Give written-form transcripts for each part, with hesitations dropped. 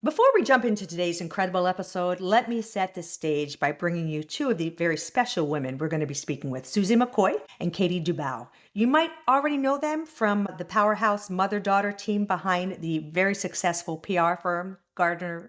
Before we jump into today's incredible episode, let me set the stage by bringing you two of the very special women we're going to be speaking with, Suzi McCoy and Katie Dubow. You might already know them from the powerhouse mother-daughter team behind the very successful PR firm, Garden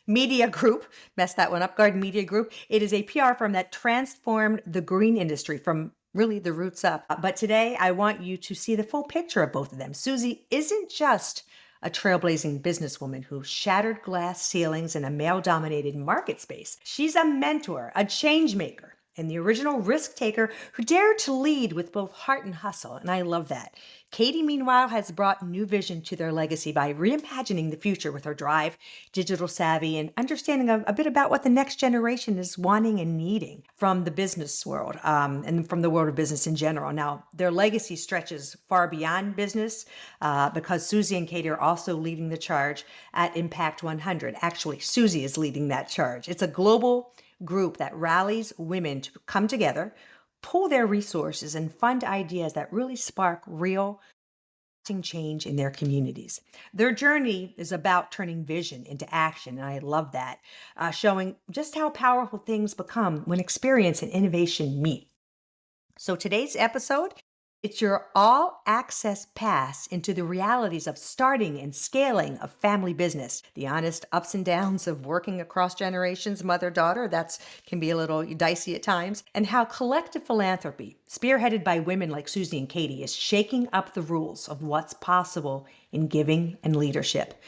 Media Group. Messed that one up, Garden Media Group. It is a PR firm that transformed the green industry from really the roots up. But today I want you to see the full picture of both of them. Suzi isn't just a trailblazing businesswoman who shattered glass ceilings in a male-dominated market space. She's a mentor, a change maker, and the original risk taker who dared to lead with both heart and hustle, and I love that. Katie, meanwhile, has brought new vision to their legacy by reimagining the future with her drive, digital savvy, and understanding a bit about what the next generation is wanting and needing from the business world and from the world of business in general. Now, their legacy stretches far beyond business because Suzi and Katie are also leading the charge at Impact 100. Actually, Suzi is leading that charge. It's a global group that rallies women to come together, pool their resources, and fund ideas that really spark real change in their communities. Their journey is about turning vision into action, and I love that, showing just how powerful things become when experience and innovation meet. So today's episode, it's your all access pass into the realities of starting and scaling a family business, the honest ups and downs of working across generations, mother daughter, that can be a little dicey at times, and how collective philanthropy, spearheaded by women like Suzi and Katie, is shaking up the rules of what's possible in giving and leadership.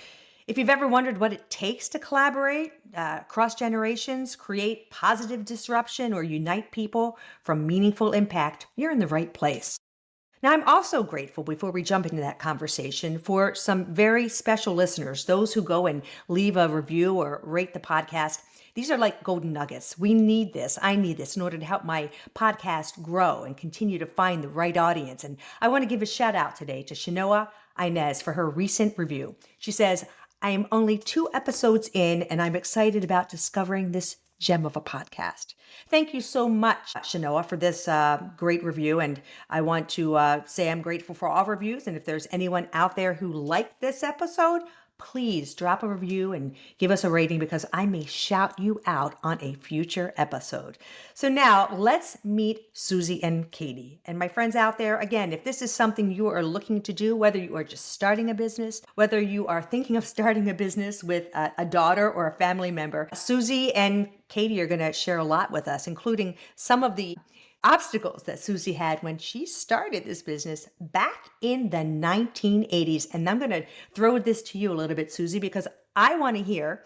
If you've ever wondered what it takes to collaborate across generations, create positive disruption, or unite people from meaningful impact, you're in the right place. Now, I'm also grateful, before we jump into that conversation, for some very special listeners, those who go and leave a review or rate the podcast. These are like golden nuggets. We need this. I need this in order to help my podcast grow and continue to find the right audience. And I want to give a shout out today to Shanoa Inez for her recent review. She says, I am only 2 episodes in, and I'm excited about discovering this gem of a podcast. Thank you so much, Shanoa, for this great review. And I want to say I'm grateful for all reviews. And if there's anyone out there who liked this episode, please drop a review and give us a rating because I may shout you out on a future episode. So now let's meet Suzi and Katie. And my friends out there, again, if this is something you are looking to do, whether you are just starting a business, whether you are thinking of starting a business with a daughter or a family member, Suzi and Katie are going to share a lot with us, including some of the obstacles that Suzi had when she started this business back in the 1980s. And I'm going to throw this to you a little bit, Suzi, because I want to hear,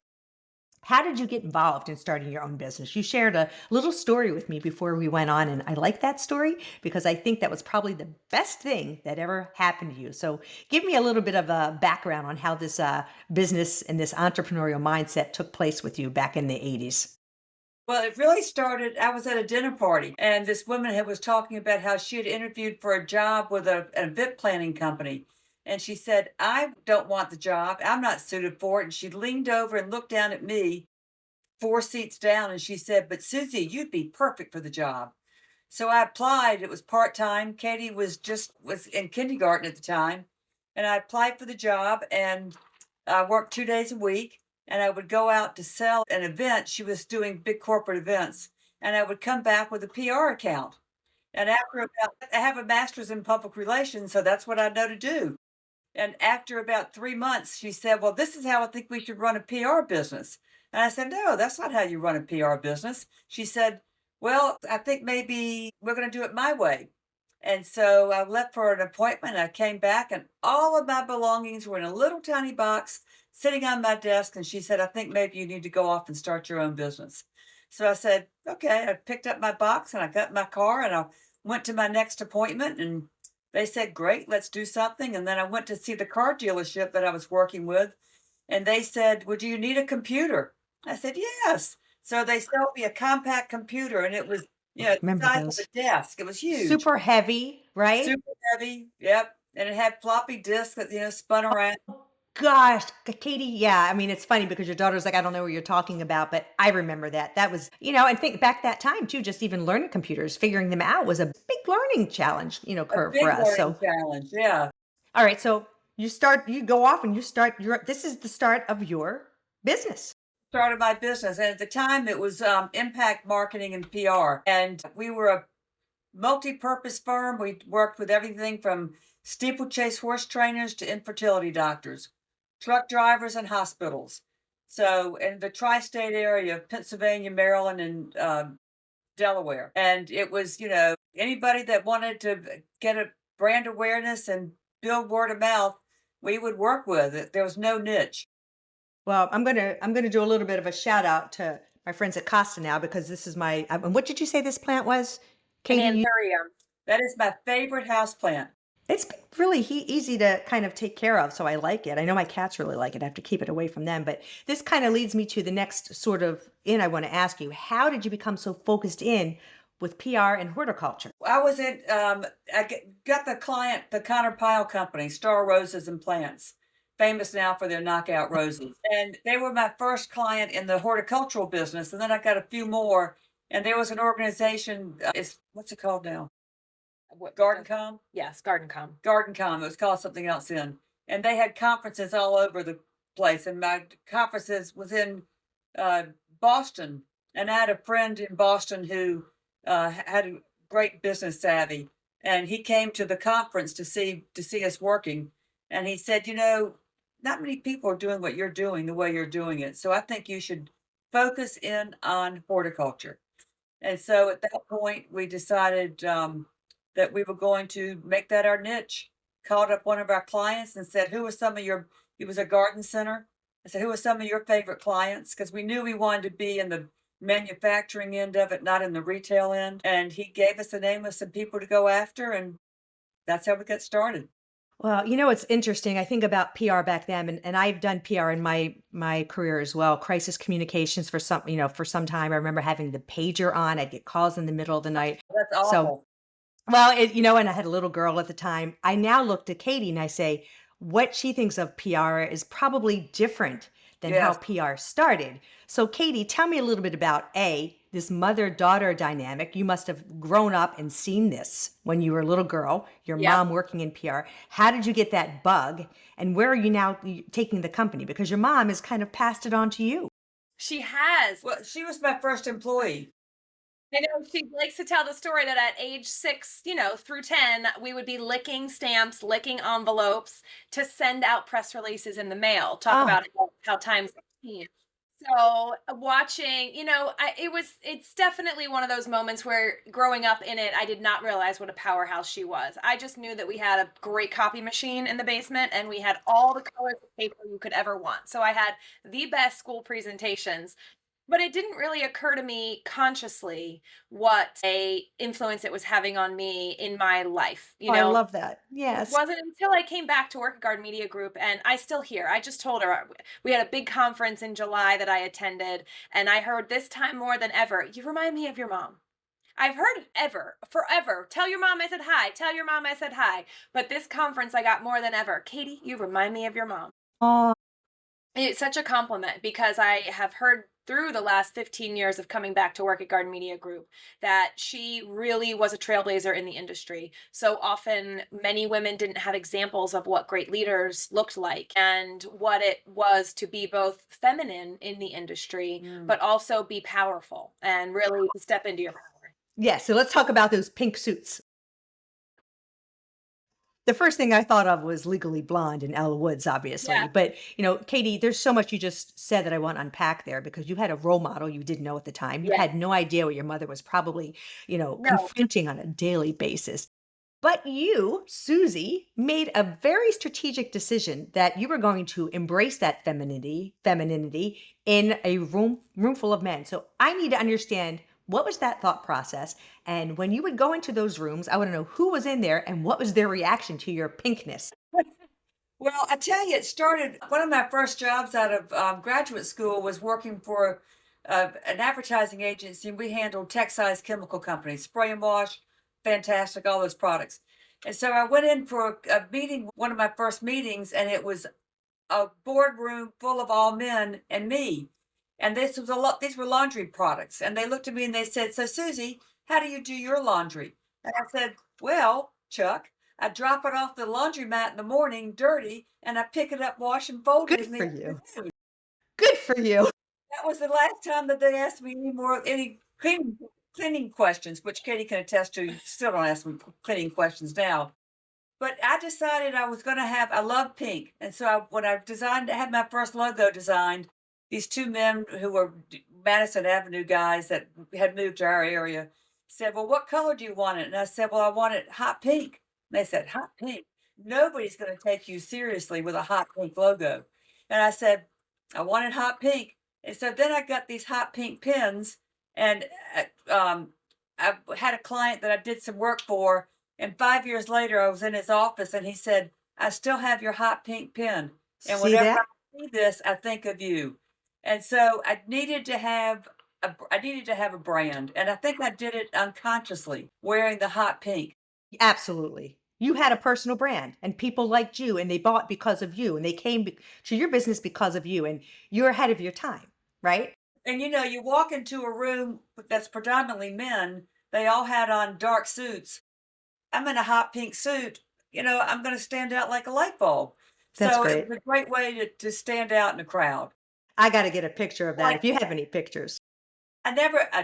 how did you get involved in starting your own business? You shared a little story with me before we went on, and I like that story because I think that was probably the best thing that ever happened to you. So give me a little bit of a background on how this business and this entrepreneurial mindset took place with you back in the 80s. Well, it really started, I was at a dinner party, and this woman was talking about how she had interviewed for a job with an event planning company. And she said, I don't want the job. I'm not suited for it. And she leaned over and looked down at me, 4 seats down, and she said, but Suzi, you'd be perfect for the job. So I applied. It was part-time. Katie was in kindergarten at the time. And I applied for the job, and I worked 2 days a week, and I would go out to sell an event. She was doing big corporate events, and I would come back with a PR account. And after about, I have a master's in public relations, so that's what I know to do. And after about 3 months, she said, well, this is how I think we should run a PR business. And I said, no, that's not how you run a PR business. She said, well, I think maybe we're going to do it my way. And so I left for an appointment. I came back, and all of my belongings were in a little tiny box sitting on my desk. And she said, I think maybe you need to go off and start your own business. So I said, okay. I picked up my box and I got in my car and I went to my next appointment, and they said, great, let's do something. And then I went to see the car dealership that I was working with, and they said, well, do you need a computer? I said, yes. So they sold me a compact computer, and it was, the Remember size of those? a desk. It was huge. Super heavy, right? Super heavy, yep, and it had floppy disks that, spun around. Gosh, Katie, yeah. I mean, it's funny because your daughter's like, I don't know what you're talking about, but I remember that. That was, and think back that time too, just even learning computers, figuring them out was a big learning challenge, A curve for big us. learning So, challenge, yeah. all right. So you go off and you start your, this is the start of your business. Started my business, and at the time it was impact marketing and PR, and we were a multi-purpose firm. We worked with everything from steeplechase horse trainers to infertility doctors, truck drivers, and hospitals. So in the tri-state area of Pennsylvania, Maryland, and Delaware, and it was, anybody that wanted to get a brand awareness and build word of mouth, we would work with it. There was no niche. Well, I'm gonna do a little bit of a shout out to my friends at Costa now because this is my. And what did you say this plant was, An Katie? anthurium. That is my favorite house plant. It's been really easy to kind of take care of, so I like it. I know my cats really like it. I have to keep it away from them, but this kind of leads me to the next sort of in I want to ask you. How did you become so focused in with PR and horticulture? I was in, got the client, the Connor Pyle Company, Star Roses and Plants, famous now for their knockout roses. And they were my first client in the horticultural business. And then I got a few more. And there was an organization, what's it called now? What GardenCom? Yes, garden come. GardenCom. It was called something else then. And they had conferences all over the place. And my conferences was in uh, Boston. And I had a friend in Boston who had a great business savvy, and he came to the conference to see us working. And he said, not many people are doing what you're doing the way you're doing it. So I think you should focus in on horticulture. And so at that point, we decided that we were going to make that our niche. Called up one of our clients and said, "Who are some of your?" He was a garden center. I said, "Who are some of your favorite clients?" Because we knew we wanted to be in the manufacturing end of it, not in the retail end. And he gave us the name of some people to go after, and that's how we got started. Well, it's interesting. I think about PR back then, and I've done PR in my career as well. Crisis communications for some time. I remember having the pager on. I'd get calls in the middle of the night. That's So awful. well, and I had a little girl at the time. I now look to Katie and I say, what she thinks of PR is probably different than how Yes. PR started. So, Katie, tell me a little bit about this mother-daughter dynamic. You must have grown up and seen this when you were a little girl, your Yep. mom working in PR. How did you get that bug? And where are you now taking the company? Because your mom has kind of passed it on to you. She has. Well, she was my first employee. I know she likes to tell the story that at age 6, through 10, we would be licking stamps, licking envelopes to send out press releases in the mail. Talk Oh, about how times have changed. So watching, it's definitely one of those moments where growing up in it, I did not realize what a powerhouse she was. I just knew that we had a great copy machine in the basement and we had all the colors of paper you could ever want. So I had the best school presentations, but it didn't really occur to me consciously what a influence it was having on me in my life. I love that. It Yes. wasn't until I came back to work at Garden Media Group, and I still hear. I just told her we had a big conference in July that I attended, and I heard this time more than ever, "You remind me of your mom." I've heard it ever, forever. "Tell your mom I said hi. Tell your mom I said hi." But this conference, I got more than ever. "Katie, you remind me of your mom." Oh, It's such a compliment because I have heard through the last 15 years of coming back to work at Garden Media Group that she really was a trailblazer in the industry. So often, many women didn't have examples of what great leaders looked like and what it was to be both feminine in the industry, Mm. but also be powerful and really step into your power. yeah. So let's talk about those pink suits. The first thing I thought of was Legally Blonde and Elle Woods, obviously. Yeah, But, Katie, there's so much you just said that I want to unpack there because you had a role model you didn't know at the time. You yeah, had no idea what your mother was probably, no, confronting on a daily basis. But you, Susie, made a very strategic decision that you were going to embrace that femininity in a room full of men. So I need to understand what was that thought process? And when you would go into those rooms, I want to know who was in there and what was their reaction to your pinkness. Well, I tell you, it started one of my first jobs out of graduate school was working for an advertising agency. We handled tech-size chemical companies, spray and wash, fantastic, all those products. And so I went in for a meeting, one of my first meetings, and it was a boardroom full of all men and me. And this was a lot, these were laundry products. And they looked at me and they said, "So, Susie, how do you do your laundry?" And I said, "Well, Chuck," I drop it off the laundromat in the morning, dirty, and I pick it up, wash and fold it Good in the for you. afternoon. Good for you. That was the last time that they asked me any cleaning questions, which Katie can attest to. You still don't ask me cleaning questions now. But I decided I was gonna have I love pink, and so when I designed I had my first logo designed, these 2 men who were Madison Avenue guys that had moved to our area said, "Well, what color do you want it?" And I said, "Well, I want it hot pink." And they said, "Hot pink? Nobody's gonna take you seriously with a hot pink logo." And I said, "I want it hot pink." And so then I got these hot pink pins, and, I had a client that I did some work for, and 5 years later, I was in his office and he said, "I still have your hot pink pen. And See whenever that? I see this, I think of you." And so I needed to have a brand. And I think I did it unconsciously, wearing the hot pink. Absolutely. You had a personal brand and people liked you and they bought because of you and they came to your business because of you and you're ahead of your time, right? And you walk into a room that's predominantly men, they all had on dark suits. I'm in a hot pink suit, I'm going to stand out like a light bulb. That's So it great. was a great way to stand out in the crowd. I got to get a picture of that Like if you have any pictures. I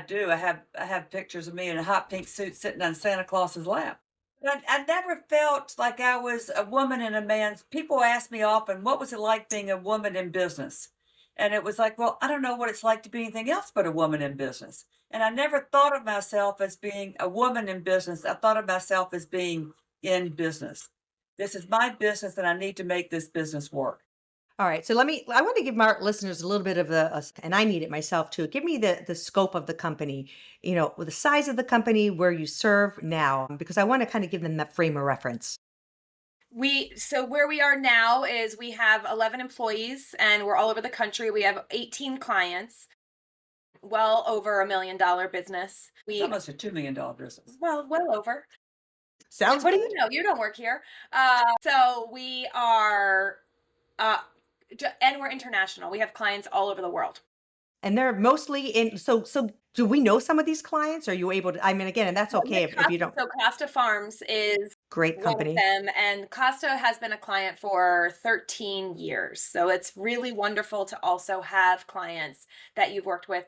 do. I have pictures of me in a hot pink suit sitting on Santa Claus's lap. But I never felt like I was a woman in a man's. People ask me often, what was it like being a woman in business? And it was like, well, I don't know what it's like to be anything else but a woman in business. And I never thought of myself as being a woman in business. I thought of myself as being in business. This is my business and I need to make this business work. All right. So I want to give my listeners a little bit of and I need it myself too. Give me the scope of the company, with the size of the company, where you serve now, because I want to kind of give them that frame of reference. So where we are now is we have 11 employees and we're all over the country. We have 18 clients, well over $1 million business. It's almost a $2 million business. Well over. Sounds What do good. you know? You don't work here. So we are, uh, and we're international. We have clients all over the world. And they're mostly in. So do we know some of these clients? Are you able to? I mean, again, and that's Well, okay if you don't. Costa Farms is Great one of company. them, and Costa has been a client for 13 years. So it's really wonderful to also have clients that you've worked with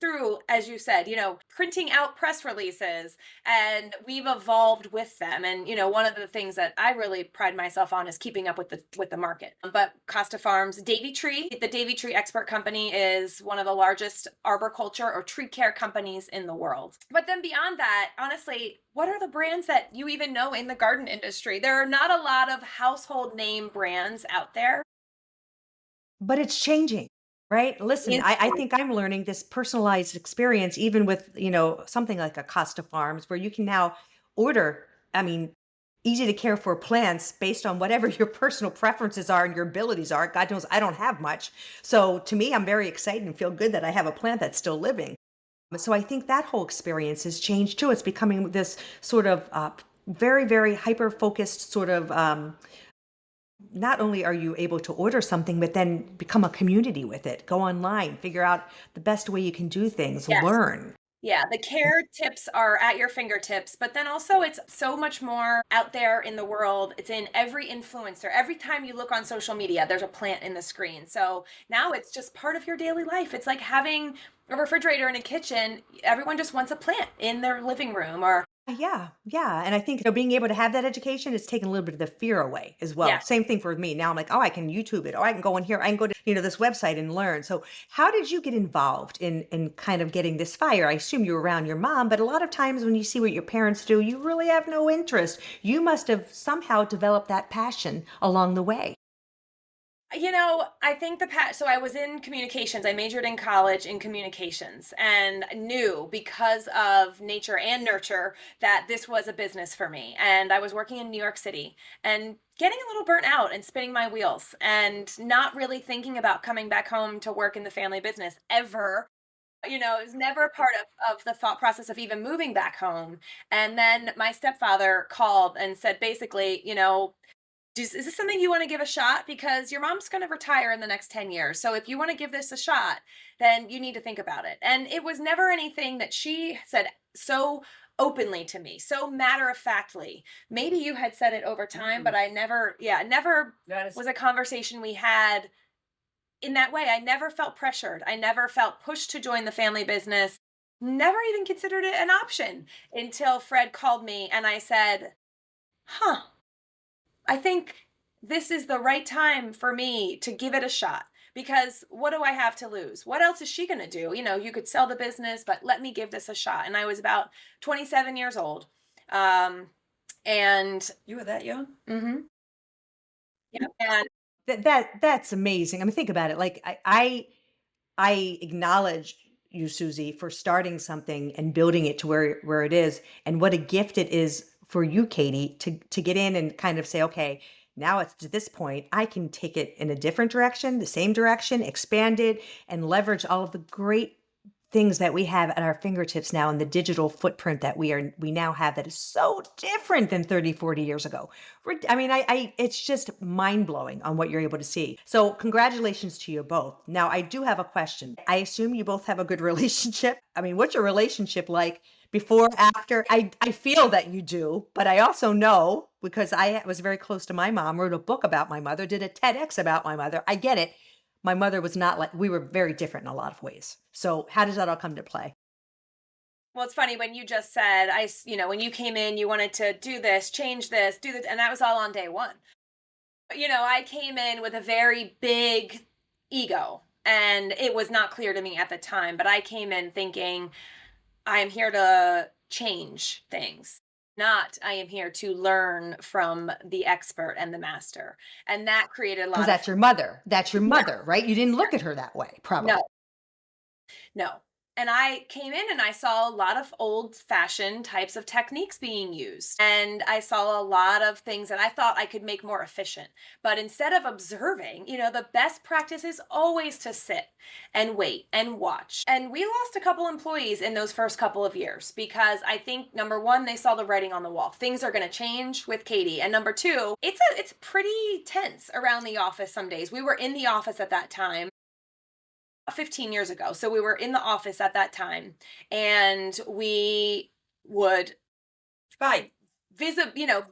through, as you said, printing out press releases, and we've evolved with them. And one of the things that I really pride myself on is keeping up with the market. But Costa Farms, Davy Tree, the Davy Tree Expert Company is one of the largest arboriculture or tree care companies in the world. But then beyond that, honestly, what are the brands that you even know in the garden industry? There are not a lot of household name brands out there. But it's changing, right? Listen, I think I'm learning this personalized experience, even with, something like a Costa Farms, where you can now order, I mean, easy to care for plants based on whatever your personal preferences are and your abilities are. God knows I don't have much. So to me, I'm very excited and feel good that I have a plant that's still living. So I think that whole experience has changed too. It's becoming this sort of very, very hyper focused sort of not only are you able to order something, but then become a community with it. Go online, figure out the best way you can do things, Yes. learn. Yeah, the care tips are at your fingertips, but then also it's so much more out there in the world. It's in every influencer. Every time you look on social media, there's a plant in the screen. So now it's just part of your daily life. It's like having a refrigerator in a kitchen. Everyone just wants a plant in their living room or Yeah, yeah. And I think being able to have that education is taking a little bit of the fear away as well. yeah. Same thing for me. Now I'm like, oh, I can YouTube it, or I can go in here, I can go to this website and learn. So how did you get involved in kind of getting this fire? I assume you were around your mom, but a lot of times when you see what your parents do, you really have no interest. You must have somehow developed that passion along the way. I think so I was in communications. I majored in college in communications and knew because of nature and nurture that this was a business for me. And I was working in New York City and getting a little burnt out and spinning my wheels and not really thinking about coming back home to work in the family business ever. It was never a part of the thought process of even moving back home. And then my stepfather called and said, basically, is this something you want to give a shot? Because your mom's going to retire in the next 10 years. So if you want to give this a shot, then you need to think about it. And it was never anything that she said so openly to me, so matter of factly. Maybe you had said it over time, but I never, yeah, it never That is was a conversation we had in that way. I never felt pressured. I never felt pushed to join the family business. Never even considered it an option until Fred called me and I said, huh, I think this is the right time for me to give it a shot because what do I have to lose? What else is she going to do? You know, you could sell the business, but let me give this a shot. And I was about 27 years old. Um, and you were that young? mhm, yeah, and That's amazing. I mean, think about it. Like I acknowledge you, Susie, for starting something and building it to where it is, and what a gift it is for you, Katie, to get in and kind of say, okay, now it's to this point. I can take it in a different direction, the same direction, expand it, and leverage all of the great things that we have at our fingertips now and the digital footprint that we now have that is so different than 30, 40 years ago. I mean, it's just mind blowing on what you're able to see. So congratulations to you both. Now I do have a question. I assume you both have a good relationship. I mean, what's your relationship like before, after? I feel that you do, but I also know because I was very close to my mom, wrote a book about my mother, did a TEDx about my mother. I get it. My mother was not like, we were very different in a lot of ways. So how does that all come to play? well, it's funny when you just said, you know, when you came in, you wanted to do this, change this, do this, and that was all on day one. You know, I came in with a very big ego, and it was not clear to me at the time, but I came in thinking, I am here to change things. Not, I am here to learn from the expert and the master. And that created a Because lot of, that's your mother. That's your yeah, mother, right? You didn't look at her that way, probably. no, no. And I came in and I saw a lot of old fashioned types of techniques being used. And I saw a lot of things that I thought I could make more efficient. But instead of observing, you know, the best practice is always to sit and wait and watch. And we lost a couple employees in those first couple of years because I think number one, they saw the writing on the wall. Things are going to change with Katie. And number two, it's pretty tense around the office some days. We were in the office at that time 15 years ago. So we were in the office at that time and we would Right. you know,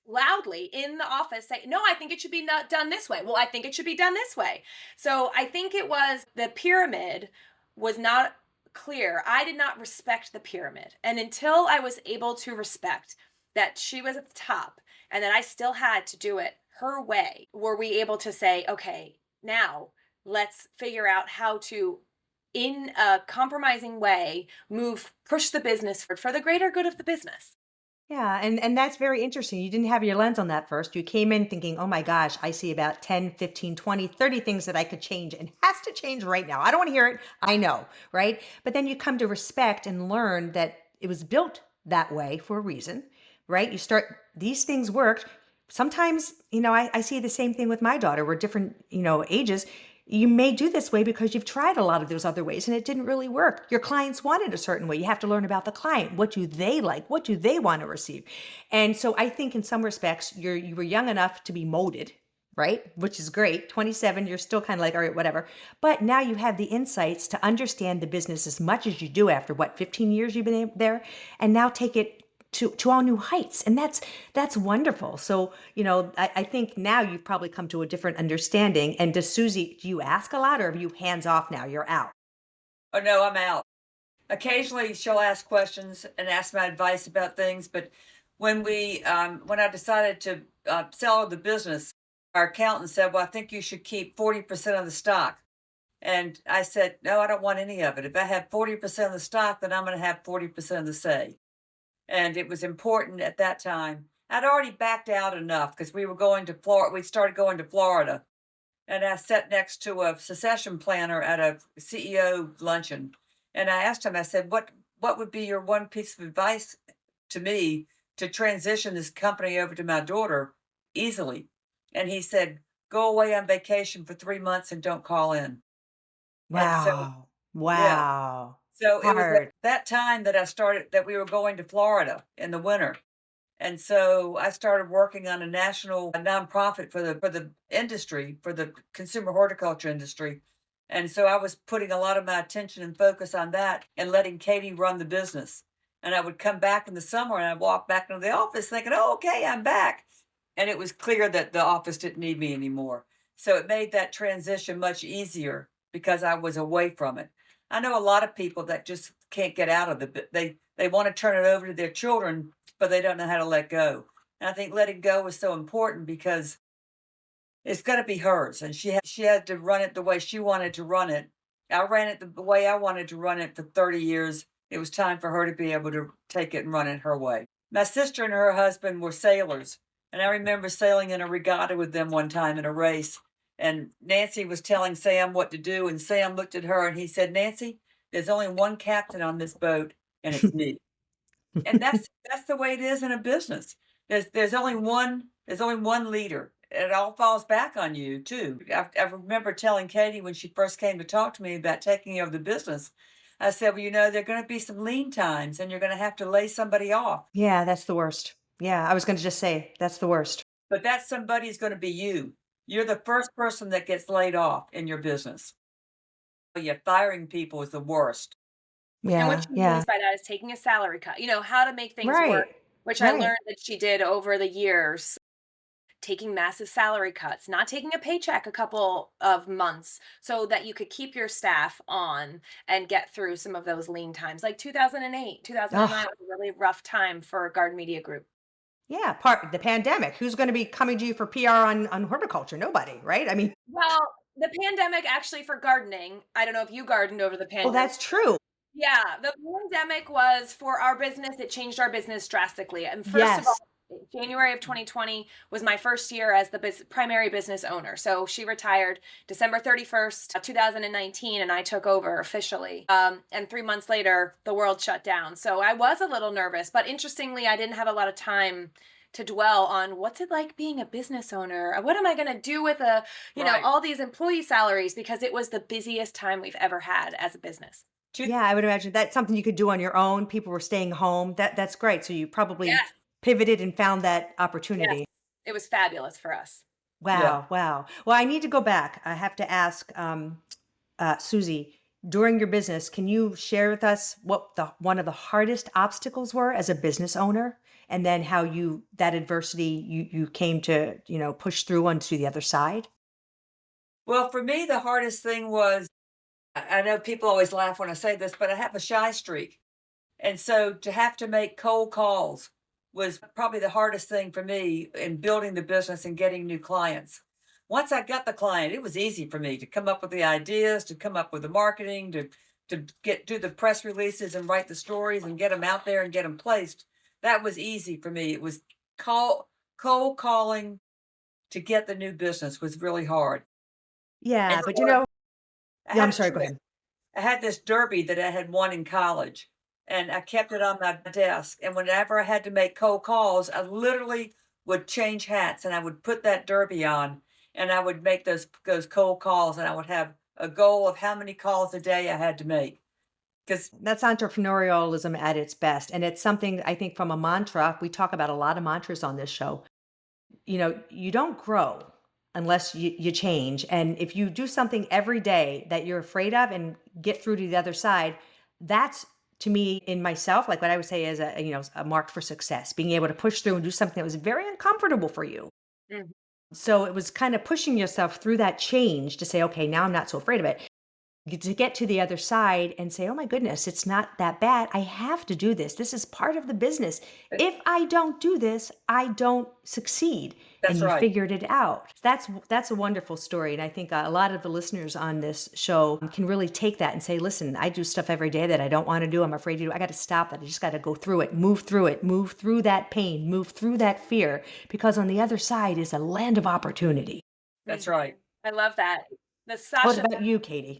loudly in the office say, no, I think it should be not done this way. Well, I think it should be done this way. So I think it was the pyramid was not clear. I did not respect the pyramid. And until I was able to respect that she was at the top and that I still had to do it her way, were we able to say, okay, now let's figure out how to in a compromising way push the business for the greater good of the business. Yeah, and that's very interesting. You didn't have your lens on that first. You came in thinking, "Oh my gosh, I see about 10, 15, 20, 30 things that I could change and has to change right now. I don't want to hear it. I know, right?" But then you come to respect and learn that it was built that way for a reason, right? You start these things worked. Sometimes, I see the same thing with my daughter. We're different, ages. You may do this way because you've tried a lot of those other ways and it didn't really work. Your clients want it a certain way. You have to learn about the client. What do they like? What do they want to receive? And so I think in some respects, you were young enough to be molded, right? Which is great. 27, you're still kind of like, all right, whatever. But now you have the insights to understand the business as much as you do after 15 years you've been there, and now take it to all new heights. And that's wonderful. So, I think now you've probably come to a different understanding. And does Susie, do you ask a lot or are you hands off now? You're out. Oh, no, I'm out. Occasionally, she'll ask questions and ask my advice about things. But when I decided to sell the business, our accountant said, "Well, I think you should keep 40% of the stock." And I said, "No, I don't want any of it. If I have 40% of the stock, then I'm going to have 40% of the say." And it was important at that time. I'd already backed out enough because we were going to Florida. We started going to Florida, and I sat next to a succession planner at a CEO luncheon, and I asked him. I said, "What would be your one piece of advice to me to transition this company over to my daughter easily?" And he said, "Go away on vacation for 3 months and don't call in." And so, Wow. yeah. Wow. So it was at Hard. that time that we were going to Florida in the winter. And so I started working on a national nonprofit for the industry, for the consumer horticulture industry. And so I was putting a lot of my attention and focus on that and letting Katie run the business. And I would come back in the summer and I'd walk back into the office thinking, oh, okay, I'm back. And it was clear that the office didn't need me anymore. So it made that transition much easier because I was away from it. I know a lot of people that just can't get out of they want to turn it over to their children, but they don't know how to let go. And I think letting go is so important because it's going to be hers, and she had to run it the way she wanted to run it. I ran it the way I wanted to run it for 30 years. It was time for her to be able to take it and run it her way. My sister and her husband were sailors, and I remember sailing in a regatta with them one time in a race. And Nancy was telling Sam what to do, and Sam looked at her and he said, "Nancy, there's only one captain on this boat, and it's me." And that's the way it is in a business. There's only one leader. It all falls back on you too. I remember telling Katie when she first came to talk to me about taking over the business, I said, "Well, there are going to be some lean times, and you're going to have to lay somebody off. Yeah, that's the worst. Yeah, I was going to just say that's the worst. But that somebody is going to be you. You're the first person that gets laid off in your business. Yeah, firing people is the worst. And what Yeah, she yeah. means by that is taking a salary cut, how to make things work, Right. which I Right. learned that she did over the years. Taking massive salary cuts, not taking a paycheck a couple of months so that you could keep your staff on and get through some of those lean times. Like 2008, 2009 Oh, was a really rough time for Garden Media Group. yeah, part the pandemic. Who's going to be coming to you for PR on horticulture? Nobody, right? I mean, Well, the pandemic actually for gardening, I don't know if you gardened over the oh, pandemic. that's true. Yeah, the pandemic was for our business, it changed our business drastically. And first of all, Yes. January of 2020 was my first year as the primary business owner. So she retired December 31st, 2019, and I took over officially. And 3 months later, the world shut down. So I was a little nervous, but interestingly, I didn't have a lot of time to dwell on what's it like being a business owner. What am I going to do with Right. all these employee salaries? Because it was the busiest time we've ever had as a business. Two Yeah, I would imagine that's something you could do on your own. People were staying home. That's great. So you probably Yes. pivoted and found that Yes. opportunity. It was fabulous for us. Yeah. Wow, wow. Well, I need to go back. I have to ask, Susie, during your business, can you share with us what the one of the hardest obstacles were as a business owner, and then how you that adversity you came to push through onto the other side? Well, for me, the hardest thing was I know people always laugh when I say this, but I have a shy streak. And so to have to make cold calls was probably the hardest thing for me in building the business and getting new clients. Once I got the client, it was easy for me to come up with the ideas, to come up with the marketing, to get do the press releases and write the stories and get them out there and get them placed. That was easy for me. It was call cold calling to get the new business was really hard. And Yeah, but so I yeah, I'm had a sorry. Go trick. ahead. I had this derby that I had won in college, and I kept it on my desk. And whenever I had to make cold calls, I literally would change hats and I would put that derby on and I would make those cold calls and I would have a goal of how many calls a day I had to make. Because That's entrepreneurialism at its best, and it's something I think from a mantra. We talk about a lot of mantras on this show. You don't grow unless you change. And if you do something every day that you're afraid of and get through to the other side, that's to me in myself, like what I would say is a mark for success, being able to push through and do something that was very uncomfortable for you. Mhm. So it was kind of pushing yourself through that change to say, okay, now I'm not so afraid of it. To get to the other side and say, oh my goodness, it's not that bad. I have to do this. This is part of the business. If I don't do this, I don't succeed. And that's you right. figured it out. That's a wonderful story. And I think a lot of the listeners on this show can really take that and say, listen, I do stuff every day that I don't want to do. I'm afraid to do. I got to stop that. I just got to go through it, move through that pain, move through that fear, because on the other side is a land of opportunity. That's Mhm. right. I love that. The What Sasha about you, Katie?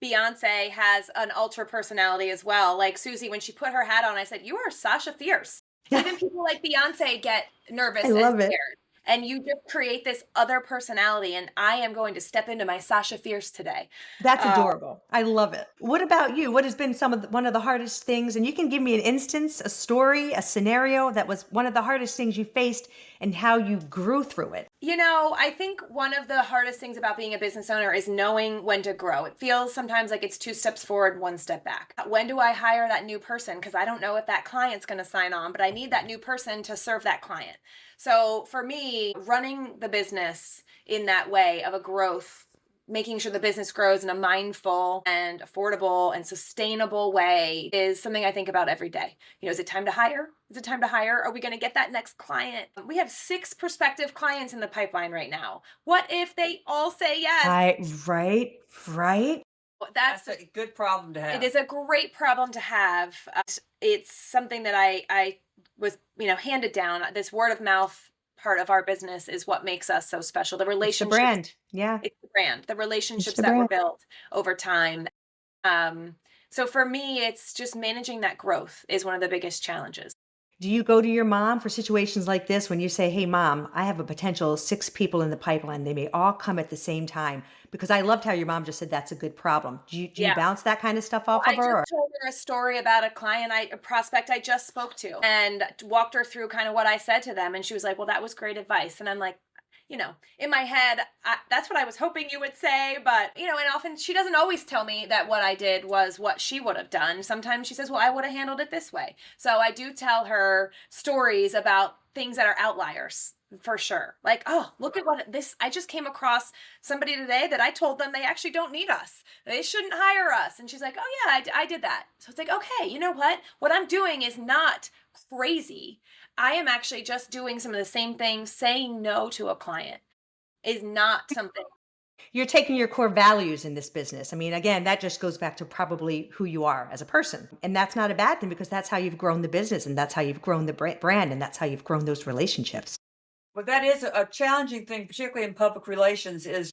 Beyonce has an ultra personality as well. Like Susie, when she put her hat on, I said, "You are Sasha Fierce." Even people like Beyonce get I nervous and love it. scared. And you just create this other personality. And I am going to step into my Sasha Fierce today. That's Uh, adorable. I love it. What about you? What has been one of the hardest things? And you can give me an instance, a story, a scenario that was one of the hardest things you faced and how you grew through it. I think one of the hardest things about being a business owner is knowing when to grow. It feels sometimes like it's two steps forward, one step back. When do I hire that new person? Because I don't know if that client's going to sign on, but I need that new person to serve that client. So for me, running the business in that way of a growth, making sure the business grows in a mindful and affordable and sustainable way is something I think about every day. Is it time to hire? Is it time to hire? Are we going to get that next client? We have 6 prospective clients in the pipeline right now. What if they all say yes? Right, right. That's That's a good problem to it have. is a great problem to have. It's something that I was, handed down. This word of mouth part of our business is what makes us so special. The It's the relationships, brand. Yeah, it's the brand, the it's relationships the that were brand. built over time. Um, so for me, it's just managing that growth is one of the biggest challenges. Do you go to your mom for situations like this when you say, "Hey, mom, I have a potential 6 people in the pipeline. They may all come at the same time." Because I loved how your mom just said that's a good problem. Do you Yeah. bounce that kind of stuff Well, off I of her? just Or told her a story about a prospect I just spoke to, and walked her through kind of what I said to them. And she was like, "Well, that was great advice." And I'm like, in my head, that's what I was hoping you would say. But, and often she doesn't always tell me that what I did was what she would have done. Sometimes she says, "Well, I would have handled it this way." So I do tell her stories about things that are outliers for sure. Like, oh, look at I just came across somebody today that I told them they actually don't need us. They shouldn't hire us. And she's like, "Oh, yeah, I did that." So it's like, okay, you know what? What I'm doing is not crazy. I am actually just doing some of the same things. Saying no to a client is not something. you're taking your core values in this business. I mean, again, that just goes back to probably who you are as a person. And that's not a bad thing because that's how you've grown the business and that's how you've grown the brand and that's how you've grown those relationships. But that is a challenging thing, particularly in public relations, is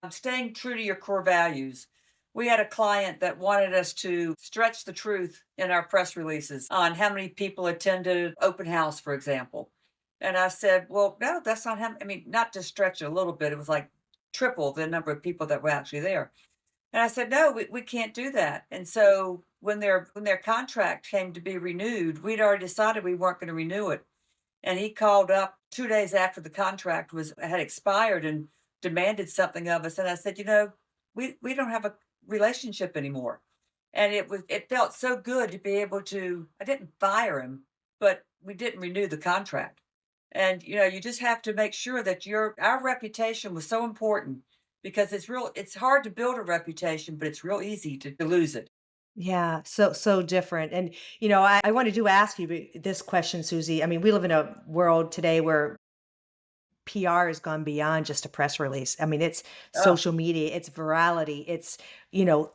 staying true to your core values. We had a client that wanted us to stretch the truth in our press releases on how many people attended open house, for example. And I said, well, no, that's not how, I mean, not to stretch it a little bit. It was like triple the number of people that were actually there. And I said, no, we can't do that. And so when their contract came to be renewed, we'd already decided we weren't going to renew it. And he called up 2 days after the contract was had expired and demanded something of us, and I said, we don't have a relationship anymore." And it felt so good to be able to I didn't fire him, but we didn't renew the contract. And, you just have to make sure that our reputation was so important because it's hard to build a reputation, but it's real easy to lose it. Yeah, so different. And I wanted to ask you this question, Susie. I mean, we live in a world today where PR has gone beyond just a press release. I mean, it's Oh, social media, it's virality, it's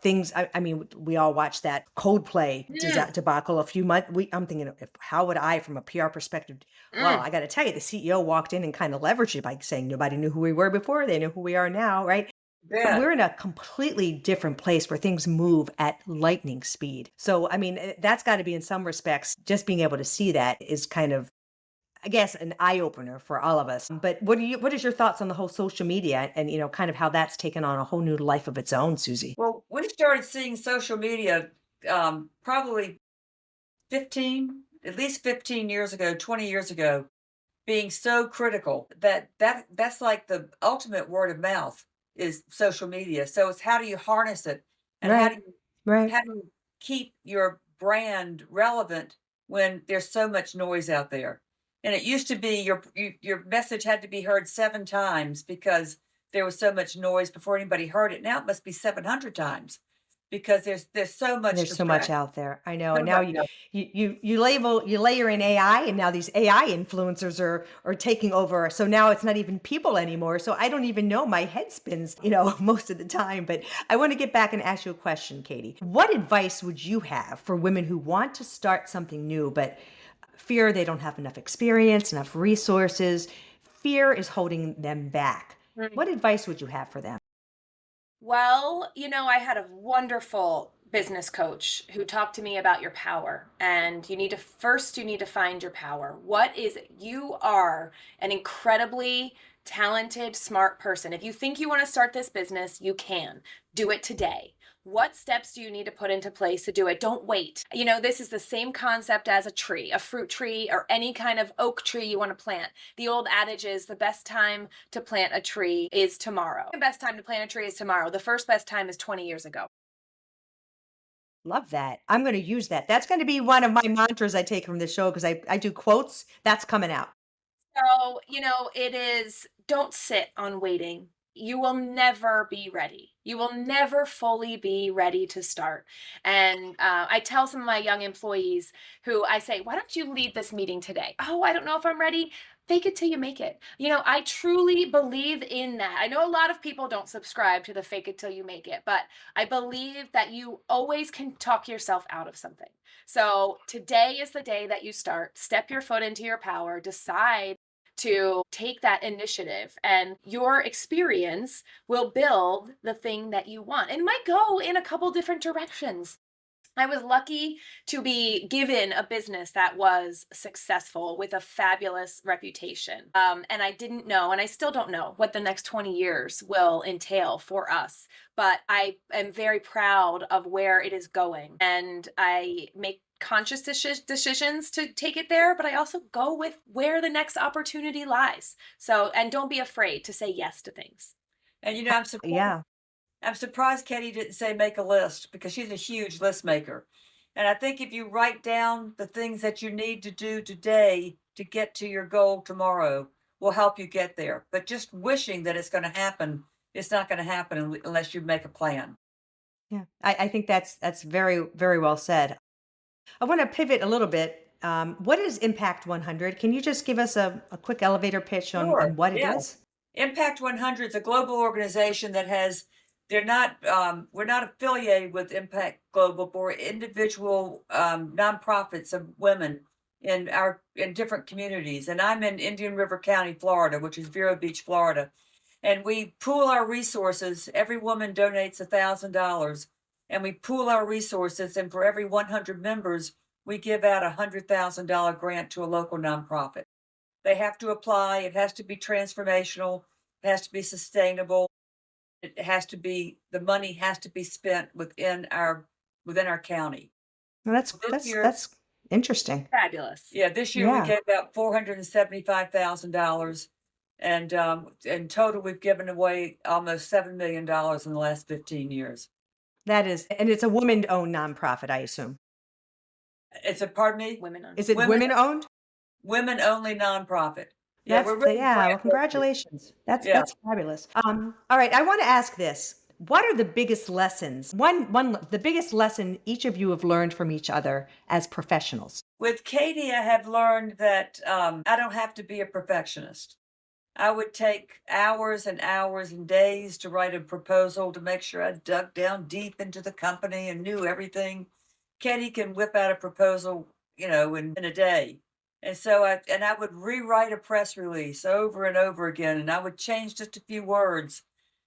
things. I mean, we all watched that Coldplay Mm, debacle a few months. I'm thinking, how would I, from a PR perspective? Well, mm, I got to tell you, the CEO walked in and kind of leveraged it by saying nobody knew who we were before; they know who we are now, right? yeah. We're in a completely different place where things move at lightning speed. So, I mean, that's got to be in some respects, just being able to see that is kind of, I guess, an eye opener for all of us. But what is your thoughts on the whole social media and, kind of how that's taken on a whole new life of its own, Susie? Well, we started seeing social media, probably at least 15 years ago, 20 years ago, being so critical that's like the ultimate word of mouth is social media. So it's how do you harness it and Right. Right. how do you keep your brand relevant when there's so much noise out there? And it used to be your message had to be heard 7 times because there was so much noise before anybody heard it. Now it must be 700 times because there's so much There's so much distraction. out there. I know. So And now much. you layer in AI and now these AI influencers are taking over. So now it's not even people anymore. So I don't even know. My head spins, most of the time. But I want to get back and ask you a question, Katie. What advice would you have for women who want to start something new, but fear they don't have enough experience, enough resources? Fear is holding them back. mm. What advice would you have for them? Well, I had a wonderful business coach who talked to me about your power. And you need to find your power. What is it? You are an incredibly talented, smart person. If you think you want to start this business, you can. Do it today. What steps do you need to put into place to do it? Don't wait. This is the same concept as a tree, a fruit tree, or any kind of oak tree you want to plant. The old adage is the best time to plant a tree is tomorrow. The best time to plant a tree is tomorrow. The first best time is 20 years ago. Love that. I'm going to use that. That's going to be one of my mantras I take from the show because I do quotes. That's coming out. So, it is don't sit on waiting. You will never be ready. You will never fully be ready to start. And I tell some of my young employees who I say, why don't you lead this meeting today? Oh, I don't know if I'm ready. Fake it till you make it. I truly believe in that. I know a lot of people don't subscribe to the fake it till you make it, but I believe that you always can talk yourself out of something. So today is the day that you start. Step your foot into your power, decide to take that initiative, and your experience will build the thing that you want. It might go in a couple different directions. I was lucky to be given a business that was successful with a fabulous reputation. And I didn't know, and I still don't know what the next 20 years will entail for us. But I am very proud of where it is going. And I make conscious decisions to take it there, but I also go with where the next opportunity lies. So, and don't be afraid to say yes to things. And Yeah. I'm surprised Katie didn't say make a list because she's a huge list maker. And I think if you write down the things that you need to do today to get to your goal tomorrow will help you get there. But just wishing that it's going to happen, it's not going to happen unless you make a plan. Yeah. I think that's very, very well said. I want to pivot a little bit. What is Impact 100? Can you just give us a quick elevator pitch on Sure. what it Yeah. is? Impact 100 is a global organization that has, we're not affiliated with Impact Global, but we're individual nonprofits of women in different communities. And I'm in Indian River County, Florida, which is Vero Beach, Florida. And we pool our resources. Every woman donates $1,000, and we pool our resources. And for every 100 members, we give out $100,000 grant to a local nonprofit. They have to apply. It has to be transformational. It has to be sustainable. It has to be the money has to be spent within our county. Well, This year, that's interesting. Fabulous. yeah, this year we Yeah. gave out $475,000, and in total we've given away almost $7 million in the last 15 years. That is, and it's a woman-owned nonprofit, I assume. It's a pardon me, Women on. Is it women women-owned? women only nonprofit. Yeah, we're really Yeah, well, brand focused. congratulations. Yeah. That's fabulous. All right, I want to ask this. What are the biggest lessons? The biggest lesson each of you have learned from each other as professionals. With Katie, I have learned that I don't have to be a perfectionist. I would take hours and hours and days to write a proposal to make sure I dug down deep into the company and knew everything. Katie can whip out a proposal, in a day. And so I would rewrite a press release over and over again, and I would change just a few words.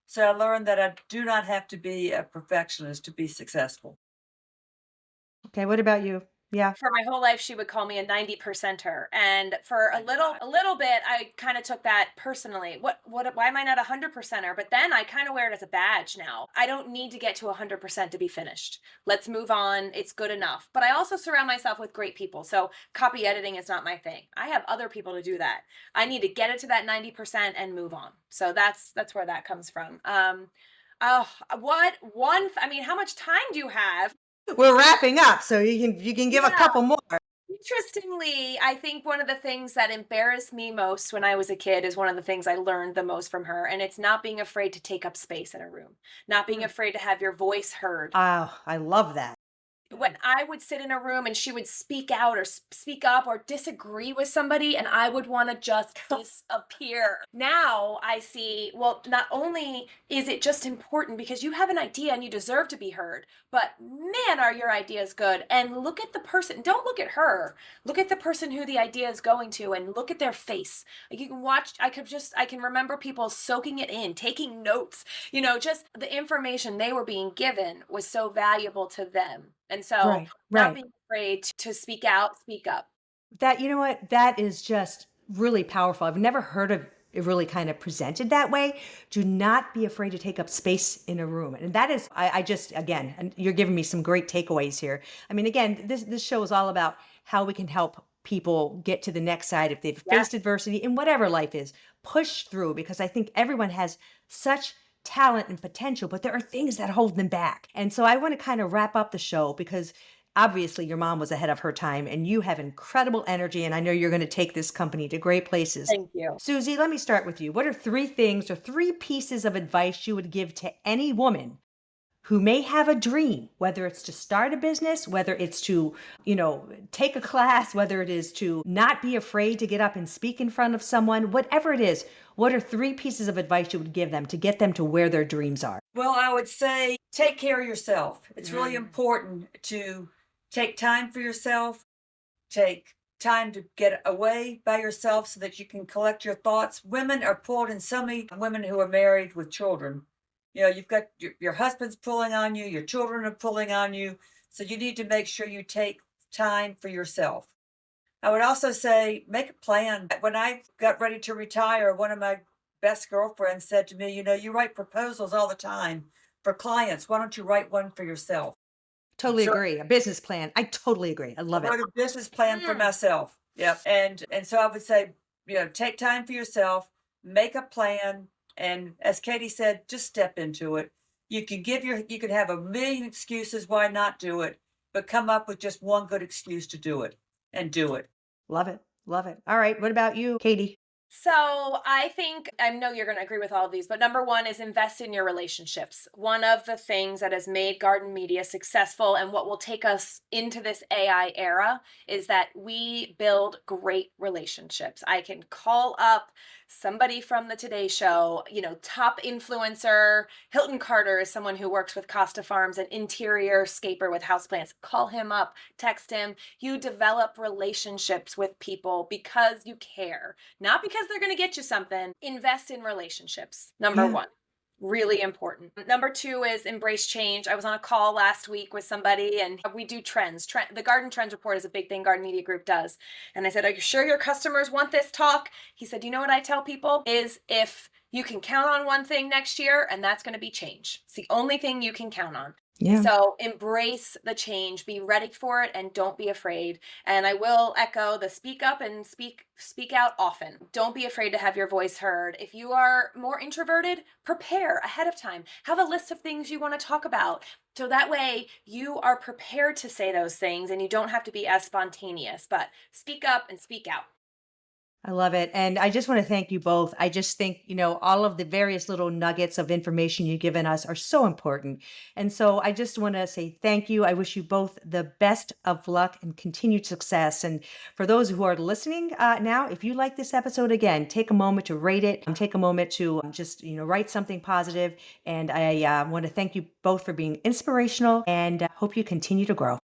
So I learned that I do not have to be a perfectionist to be successful. Okay, what about you? Yeah. For my whole life, she would call me a 90 percenter. And for a little bit, I kind of took that personally. Why am I not a 100 percenter? But then I kind of wear it as a badge now. I don't need to get to 100% to be finished. Let's move on. It's good enough. But I also surround myself with great people. So copy editing is not my thing. I have other people to do that. I need to get it to that 90% and move on. So that's where that comes from. I mean, how much time do you have? We're wrapping up, so you can give a Yeah. couple more. Interestingly, I think one of the things that embarrassed me most when I was a kid is one of the things I learned the most from her. And it's not being afraid to take up space in a room, not being Mm, afraid to have your voice heard. Oh, I love that. When I would sit in a room and she would speak out or speak up or disagree with somebody, and I would want to just disappear. Now I see, well, not only is it just important because you have an idea and you deserve to be heard, but man, are your ideas good. And look at the person, don't look at her. Look at the person who the idea is going to and look at their face. Like you can watch, I can remember people soaking it in, taking notes, just the information they were being given was so valuable to them. And so Right, not right. being afraid to speak out, speak up. That you know what? That is just really powerful. I've never heard of really kind of presented that way. Do not be afraid to take up space in a room. And that is, I just, again, and you're giving me some great takeaways here. I mean, again, this show is all about how we can help people get to the next side if they've Yeah. faced adversity in whatever life is. Push through, because I think everyone has such talent and potential, but there are things that hold them back. And so I want to kind of wrap up the show, because obviously your mom was ahead of her time and you have incredible energy. And I know you're going to take this company to great places. Thank you. Susie, let me start with you. What are 3 things or 3 pieces of advice you would give to any woman who may have a dream, whether it's to start a business, whether it's to, take a class, whether it is to not be afraid to get up and speak in front of someone, whatever it is, what are 3 pieces of advice you would give them to get them to where their dreams are? Well, I would say take care of yourself. It's really Mm. important to take time for yourself, take time to get away by yourself so that you can collect your thoughts. Women are pulled in, so many women who are married with children. You've got your husband's pulling on you, your children are pulling on you. So you need to make sure you take time for yourself. I would also say make a plan. When I got ready to retire, one of my best girlfriends said to me, you write proposals all the time for clients. Why don't you write one for yourself? Totally So agree. A business plan. I totally agree. I love I it. wrote a business plan for Mm. myself. Yep. And so I would say, take time for yourself, make a plan, and as Katie said, just step into it. You can have a million excuses why not do it, but come up with just one good excuse to do it and do it. Love it. Love it. All right. What about you, Katie? So I think I know you're going to agree with all of these, but number one is invest in your relationships. One of the things that has made garden media successful and what will take us into this AI era is that we build great relationships. I can call up somebody from the Today Show, top influencer. Hilton Carter is someone who works with Costa Farms, an interior scaper with houseplants. Call him up, text him. You develop relationships with people because you care, not because they're going to get you something. Invest in relationships. Number Yeah. one, really important. Number two is embrace change. I was on a call last week with somebody and we do trends. The Garden Trends Report is a big thing Garden Media Group does. And I said, are you sure your customers want this talk? He said, you know what I tell people is if you can count on one thing next year, and that's going to be change. It's the only thing you can count on. Yeah. So embrace the change, be ready for it, and don't be afraid. And I will echo the speak up and speak out often. Don't be afraid to have your voice heard. If you are more introverted, prepare ahead of time. Have a list of things you want to talk about. So that way you are prepared to say those things and you don't have to be as spontaneous, but speak up and speak out. I love it. And I just want to thank you both. I just think, all of the various little nuggets of information you've given us are so important. And so I just want to say thank you. I wish you both the best of luck and continued success. And for those who are listening now, if you like this episode, again, take a moment to rate it and take a moment to just, write something positive. And I want to thank you both for being inspirational and hope you continue to grow.